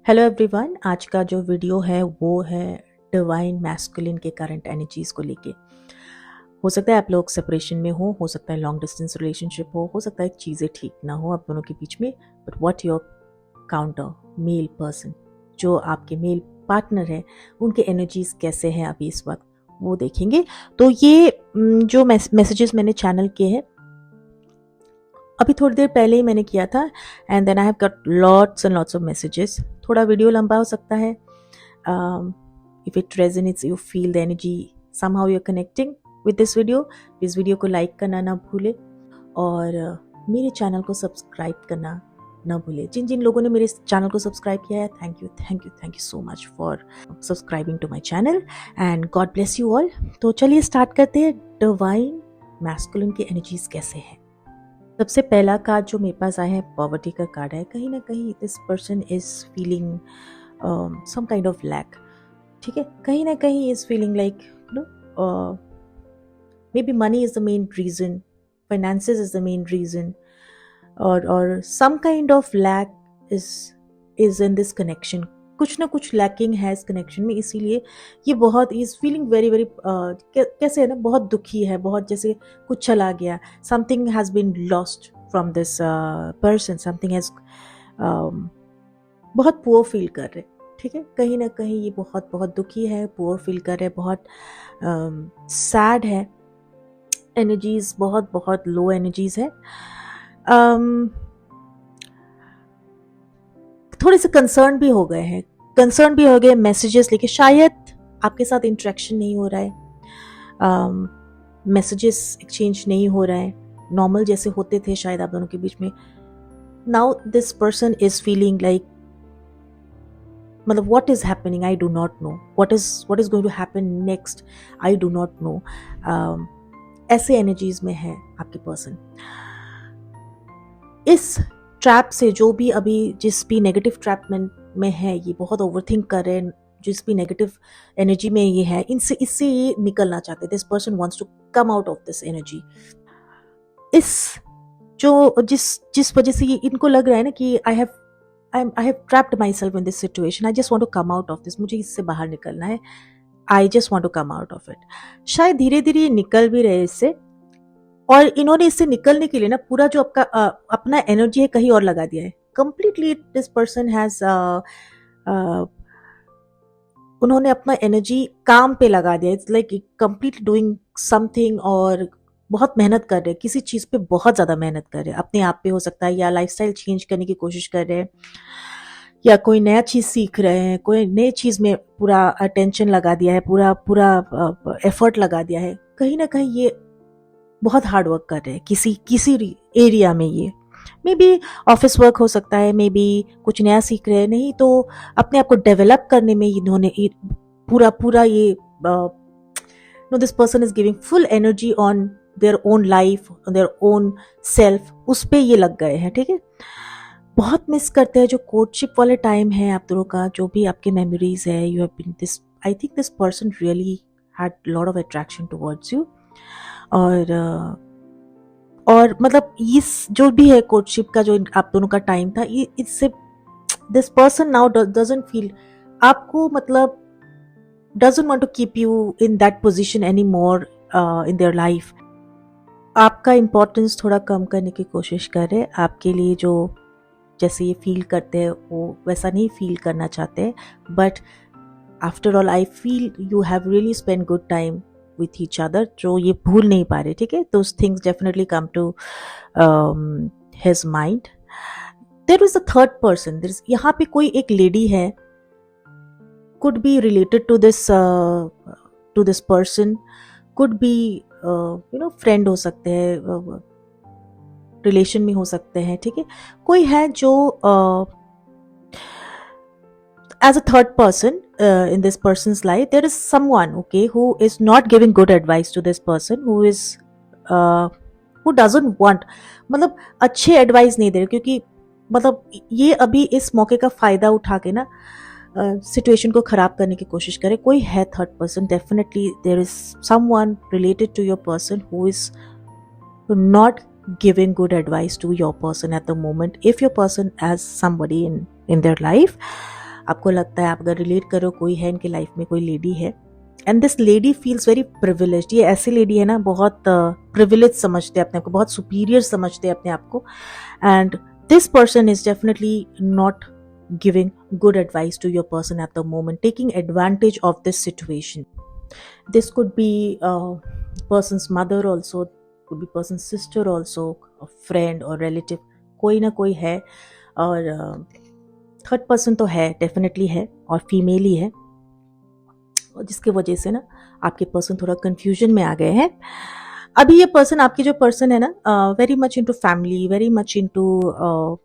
Hello everyone, आज का जो वीडियो है वो है डिवाइन मैस्कुलिन के करंट एनर्जीज को लेके। हो सकता है आप लोग सेपरेशन में हो सकता है लॉन्ग डिस्टेंस रिलेशनशिप हो सकता है चीज़ें ठीक ना हो आप दोनों के बीच में, but what your counter male person, जो आपके मेल पार्टनर है, उनके एनर्जीज कैसे हैं अभी इस वक्त वो देखेंगे। तो ये जो मैसेजेस मैंने चैनल किए हैं अभी थोड़ी देर पहले ही मैंने किया था, and then I have got lots and lots of messages. थोड़ा वीडियो लंबा हो सकता है। If it resonates, you feel the energy, somehow you are connecting with this video, इस वीडियो को लाइक करना ना भूले और मेरे चैनल को सब्सक्राइब करना ना भूले। जिन जिन लोगों ने मेरे चैनल को सब्सक्राइब किया है, thank you thank you thank you so much for subscribing to my channel and God bless you all. तो चलिए स्टार्ट करते हैं। डिवाइन मैस्कुलिन की एनर्जीज कैसे हैं। सबसे पहला कार्ड जो मेरे पास आया है पॉवर्टी का कार्ड है। कहीं ना कहीं this person is feeling some kind of lack, ठीक है। कहीं ना कहीं is feeling like maybe money is the main reason, finances is the main reason, और some kind of lack is in this connection. कुछ ना कुछ lacking है इस कनेक्शन में, इसीलिए ये बहुत इज फीलिंग वेरी वेरी कैसे है ना, बहुत दुखी है, बहुत जैसे कुछ चला गया, something has been lost from this person, something has बहुत पुअर फील कर रहे, ठीक है। कहीं ना कहीं ये बहुत बहुत दुखी है, पुअर फील कर रहे, बहुत सैड है, एनर्जीज बहुत बहुत लो एनर्जीज है। थोड़े से कंसर्न भी हो गए हैं, कंसर्न भी हो गए मैसेजेस लेके। शायद आपके साथ इंटरेक्शन नहीं हो रहा है, मैसेजेस एक्सचेंज नहीं हो रहा है नॉर्मल जैसे होते थे शायद आप दोनों के बीच में। Now this person is feeling like, मतलब what is happening I do not know, what is going to happen next I do not know. ऐसे एनर्जीज में है आपके पर्सन। इस ट्रैप से जो भी अभी जिस भी नेगेटिव ट्रैप में है, ये बहुत ओवरथिंक कर रहे हैं, जिस भी नेगेटिव एनर्जी में ये है, इससे ये निकलना चाहते हैं। This person wants to come out of this energy. इस जो जिस वजह से ये इनको लग रहा है ना कि I have trapped myself in this situation, I just want to come out of this, मुझे इससे बाहर निकलना है, I just want to come out of it. शायद धीरे धीरे ये निकल भी रहे इससे, और इन्होंने इससे निकलने के लिए ना पूरा जो आपका अपना एनर्जी है कहीं और लगा दिया है कंप्लीटली। दिस पर्सन हैज उन्होंने अपना एनर्जी काम पे लगा दिया। It's like completely doing something, और बहुत मेहनत कर रहे हैं किसी चीज पे, बहुत ज्यादा मेहनत कर रहे हैं अपने आप पे, हो सकता है, या लाइफस्टाइल चेंज करने की कोशिश कर रहे हैं, या कोई नया चीज सीख रहे हैं, कोई नई चीज में पूरा अटेंशन लगा दिया है, पूरा पूरा एफर्ट लगा दिया है। कहीं ना कहीं ये बहुत हार्ड वर्क कर रहे हैं किसी एरिया में। ये मे बी ऑफिस वर्क हो सकता है, मे बी कुछ नया सीख रहे हैं, नहीं तो अपने आप को डेवलप करने में इन्होंने पूरा पूरा ये no, this person is giving full energy on their own life, their own self, उस पे ये लग गए हैं, ठीक है। बहुत मिस करते हैं जो कोर्टशिप वाले टाइम है आप दोनों का, जो भी आपके मेमोरीज है। You have been this, I think this person really had lot of attraction towards you, और मतलब इस जो भी है कोर्टशिप का जो आप दोनों का टाइम था, इससे this person now doesn't feel आपको, मतलब doesn't want to keep you in that position any more in their life. आपका इम्पोर्टेंस थोड़ा कम करने की कोशिश कर रहे हैं। आपके लिए जो जैसे ये फील करते हैं वो वैसा नहीं फील करना चाहते, but after all I feel you have really spend good time with each other, जो ये भूल नहीं पा रहे, ठीक है। those things definitely come to his mind. there is a third person, there is, यहाँ पे कोई एक लेडी है, could be related to this person, could be friend हो सकते हैं, रिलेशन में हो सकते हैं, ठीक है। कोई है जो as a third person in this person's life, there is someone, okay, who is not giving good advice to this person, who doesn't want, मतलब अच्छे एडवाइस नहीं दे रहे, क्योंकि मतलब ये अभी इस मौके का फायदा उठा के ना सिचुएशन को खराब करने की कोशिश करे। कोई है third person, definitely there is someone related to your person who is not giving good advice to your person at the moment, if your person has somebody in their life. आपको लगता है, आप अगर रिलेट करो, कोई है इनके life में, कोई लेडी है, and this lady feels very privileged. ये ऐसी लेडी है ना, बहुत प्रिविलेज समझते हैं अपने आप को, बहुत सुपीरियर समझते हैं अपने आप को, and this person is definitely not giving good advice to your person at the moment, taking advantage of this situation. This could be a person's mother also, could be person's sister also, a friend or relative, कोई ना कोई है, और third person तो है, definitely है, और female ही है, जिसकी वजह से ना आपके पर्सन थोड़ा कंफ्यूजन में आ गए हैं। अभी ये पर्सन, आपकी जो पर्सन है ना, very much into family, very much into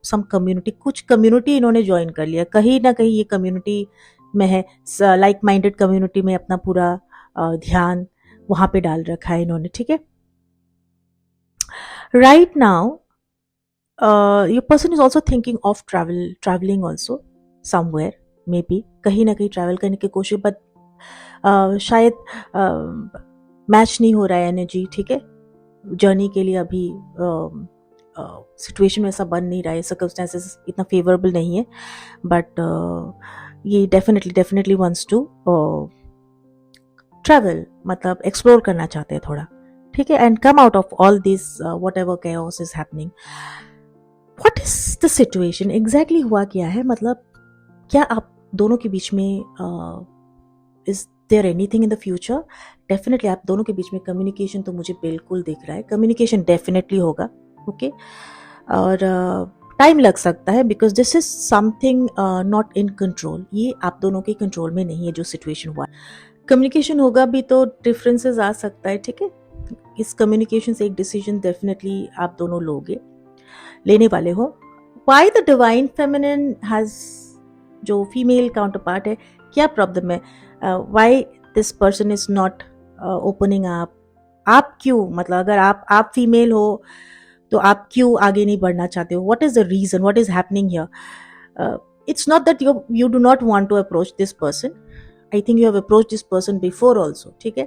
some community, कुछ कम्युनिटी इन्होंने ज्वाइन कर लिया, कहीं ना कहीं ये कम्युनिटी में है, लाइक माइंडेड कम्युनिटी में अपना पूरा ध्यान वहां पे डाल रखा है इन्होंने, ठीक है। Right now your person is also thinking of travelling also somewhere, may be कहीं ना कहीं ट्रैवल करने की कोशिश, बट शायद मैच नहीं हो रहा है एनर्जी, ठीक है, जर्नी के लिए अभी सिचुएशन ऐसा बन नहीं रहा है, सर्कमस्टेंसेस इतना फेवरेबल नहीं है, बट ये डेफिनेटली वांट्स टू ट्रैवल, मतलब एक्सप्लोर करना चाहते हैं थोड़ा, ठीक है, and come out of all this whatever chaos is happening. What is the situation exactly, हुआ क्या है, मतलब क्या आप दोनों के बीच में is there anything in the future? Definitely आप दोनों के बीच में कम्युनिकेशन तो मुझे बिल्कुल दिख रहा है, कम्युनिकेशन डेफिनेटली होगा, ओके, और टाइम लग सकता है, because this is something not in control, ये आप दोनों के कंट्रोल में नहीं है जो सिचुएशन हुआ। कम्युनिकेशन होगा भी तो डिफरेंसेस आ सकता है, ठीक है, इस कम्युनिकेशन से एक डिसीजन डेफिनेटली आप दोनों लेने वाले हो। Why the divine feminine has, जो फीमेल काउंटर पार्ट है, क्या प्रॉब्लम है, why this person is not opening up? आप क्यों, मतलब अगर आप फीमेल हो तो आप क्यों आगे नहीं बढ़ना चाहते हो? What is the reason, what is happening here? It's not that you do not want to approach this person, I think you have approach this person before also, ठीक है।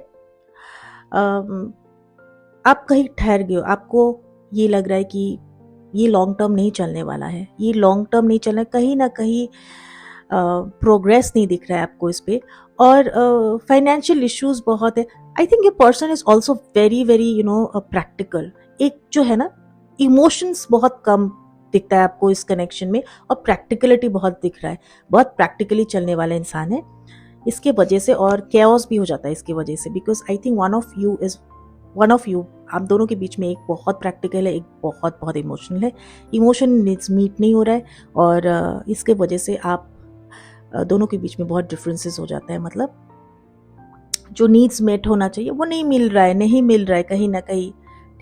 आप कहीं ठहर गए हो, आपको ये लग रहा है कि ये लॉन्ग टर्म नहीं चलने वाला है, ये लॉन्ग टर्म नहीं चलना, कहीं ना कहीं प्रोग्रेस नहीं दिख रहा है आपको इस पे, और फाइनेंशियल इश्यूज बहुत है। आई थिंक ये person is also very practical, एक जो है ना, इमोशंस बहुत कम दिखता है आपको इस कनेक्शन में, और प्रैक्टिकलिटी बहुत दिख रहा है, बहुत प्रैक्टिकली चलने वाला इंसान है इसके वजह से, और कैओस भी हो जाता है इसकी वजह से, because I think one of you, आप दोनों के बीच में एक बहुत प्रैक्टिकल है, एक बहुत इमोशनल है, इमोशन मीट नहीं हो रहा है, और इसके वजह से आप दोनों के बीच में बहुत डिफरेंसेस हो जाता है, मतलब जो नीड्स मेट होना चाहिए वो नहीं मिल रहा है कहीं ना कहीं,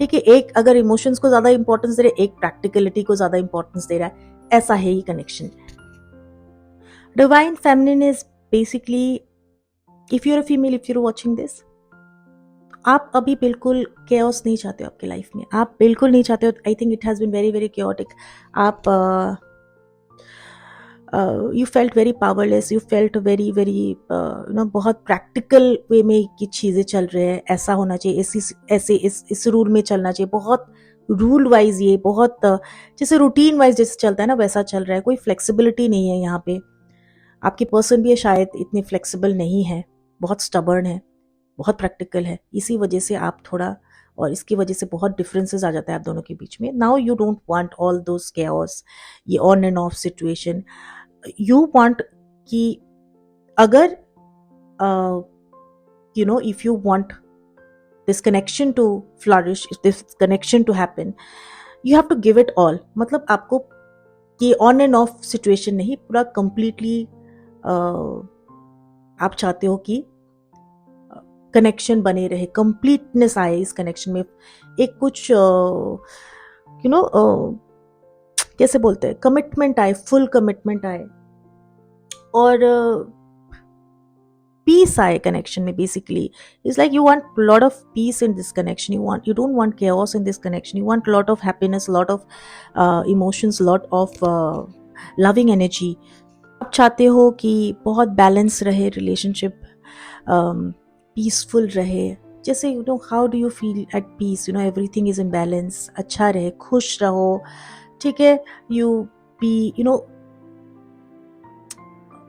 ठीक है। एक अगर इमोशंस को ज्यादा इंपॉर्टेंस दे रहा है, एक प्रैक्टिकलिटी को ज्यादा इंपॉर्टेंस दे रहा है, ऐसा है ही connection. Divine feminine is basically, if you are a female, if you are watching this, आप अभी बिल्कुल केओस नहीं चाहते हो आपके लाइफ में, आप बिल्कुल नहीं चाहते हो। I think it has been very chaotic. आप you felt very powerless, you felt very बहुत प्रैक्टिकल वे में की चीज़ें चल रहे हैं, ऐसा होना चाहिए, ऐसे इस रूल में चलना चाहिए, बहुत रूल वाइज, ये बहुत जैसे रूटीन वाइज जैसे चलता है ना वैसा चल रहा है, कोई फ्लेक्सिबिलिटी नहीं है यहाँ पे। आपकी पर्सन भी शायद इतनी फ्लेक्सिबल नहीं है, बहुत स्टबर्न है, बहुत प्रैक्टिकल है, इसी वजह से आप थोड़ा, और इसकी वजह से बहुत डिफरेंसेस आ जाता है आप दोनों के बीच में। Now you don't want all those chaos, ये on and off situation. You want कि अगर if you want this connection to flourish, this connection to happen, you have to give it all। मतलब आपको ये ऑन एंड ऑफ सिचुएशन नहीं, पूरा completely आप चाहते हो कि कनेक्शन बने रहे, कंप्लीटनेस आए इस कनेक्शन में, एक कुछ कैसे बोलते हैं, कमिटमेंट आए, फुल कमिटमेंट आए, और पीस आए कनेक्शन में। Basically it's like you want lot of peace in this connection, you don't want chaos in this connection, you want lot of happiness, lot of emotions, lot of loving energy. आप चाहते हो कि बहुत balance रहे relationship, peaceful रहे, जैसे how do you feel at peace, everything is in balance, अच्छा रहे, खुश रहो, ठीक है, यू बी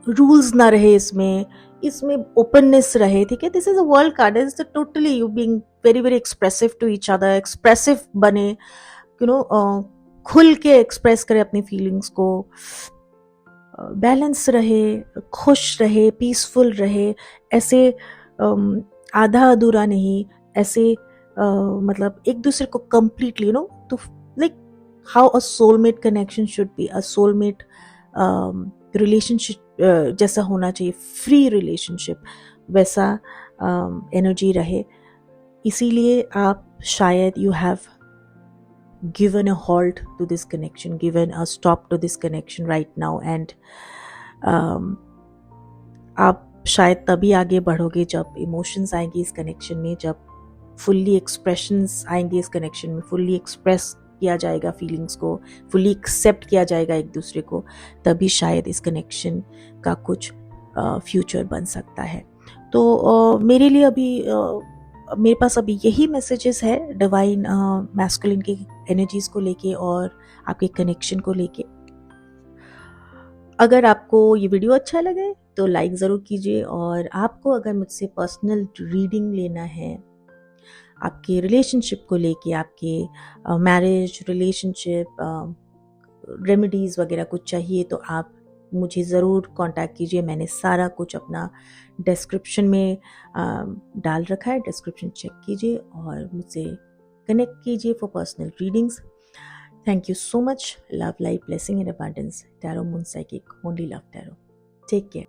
रूल्स ना रहे इसमें, इसमें ओपननेस रहे, ठीक है। This is a world card, is totally you being very very expressive to each other, expressive बने, यू नो, खुल के एक्सप्रेस करें अपनी फीलिंग्स को, बैलेंस रहे, खुश रहे, पीसफुल रहे, ऐसे आधा अधूरा नहीं, ऐसे मतलब एक दूसरे को कंप्लीटली, यू नो, तो like how a soulmate connection should be, a soulmate relationship जैसा होना चाहिए, फ्री रिलेशनशिप वैसा एनर्जी रहे। इसीलिए आप शायद you have given a halt to this connection, given a stop to this connection right now, and आप शायद तभी आगे बढ़ोगे जब इमोशंस आएंगे इस कनेक्शन में, जब फुल्ली एक्सप्रेशंस आएंगे इस कनेक्शन में, फुल्ली एक्सप्रेस किया जाएगा फीलिंग्स को, फुल्ली एक्सेप्ट किया जाएगा एक दूसरे को, तभी शायद इस कनेक्शन का कुछ फ्यूचर बन सकता है। तो मेरे लिए अभी मेरे पास अभी यही मैसेजेस है डिवाइन मैस्कुलिन की एनर्जीज को लेके और आपके कनेक्शन को लेके। अगर आपको ये वीडियो अच्छा लगे तो लाइक ज़रूर कीजिए, और आपको अगर मुझसे पर्सनल रीडिंग लेना है आपके रिलेशनशिप को लेके, आपके मैरिज रिलेशनशिप रेमेडीज़ वगैरह कुछ चाहिए, तो आप मुझे ज़रूर कांटेक्ट कीजिए। मैंने सारा कुछ अपना डिस्क्रिप्शन में डाल रखा है, डिस्क्रिप्शन चेक कीजिए और मुझसे कनेक्ट कीजिए for personal readings. Thank you so much. Love, life, blessing, and abundance. Tarot Moon Psychic. Only Love Tarot. Take care.